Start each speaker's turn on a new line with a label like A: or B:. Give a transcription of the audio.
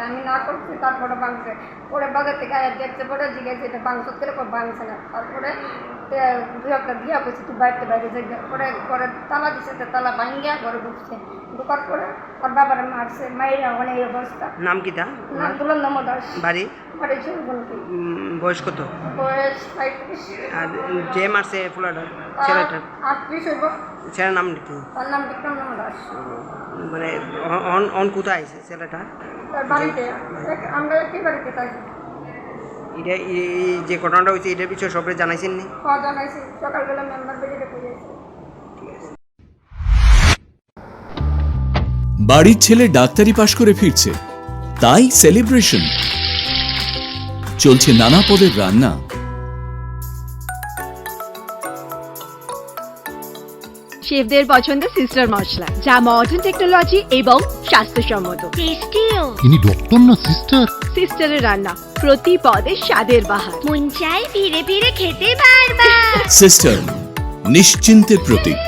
A: আমি না করছি, তারপরে ভাঙছে। পরে বাজার থেকে আয়া দেখছে, পরে জিজ্ঞাসা এটা ভাঙছ করে ভাঙছে না। তারপরে দু একটা দিয়া করছি তুই বাইরে বাইরে যাই, পরে ঘরে তালা দিছে, তালা ভাঙ্গিয়া ঘরে ঢুকছে। ঢুকার পরে ওর বাবার মারছে, মাইরা ওখানে এই অবস্থা।
B: নাম কি তা?
A: নাম দুলন্দ দাস।
B: বাড়ি?
A: বাড়ি চুরবনকি।
B: বয়স কত?
A: বয়স 35।
B: আর যে মারছে ফুলাটা ছেলেটা?
A: 38 হইব।
B: ছেলের নাম কি?
A: তার নাম বিক্রম দাস।
B: মানে অন কোথায় আছে ছেলেটা?
A: তার বাড়িতে, আমরা একই বাড়িতে থাকি।
B: এটা এই যে ঘটনাটা হয়েছে এটার পিছনে সবরে জানাইছেন নি?
A: খাওয়া জানাইছি, সকালবেলা মেম্বার বেরিয়ে করেছি।
C: বাড়ির ছেলে ডাক্তারি পাশ করে ফিরছে, তাই সেলিব্রেশন চলছে। নানা পদের রান্না,
D: শেফদের পছন্দ সিস্টার মশলা, যা মডার্ন টেকনোলজি এবং স্বাস্থ্যসম্মত। টেস্টিও।
E: ইনি ডক্টর না সিস্টার?
D: সিস্টারের রান্না প্রতি পদে স্বাদের বাহার।
F: মন চাই ফিরে ফিরে খেতে পারবা।
C: সিস্টার নিশ্চিন্তের প্রতীক।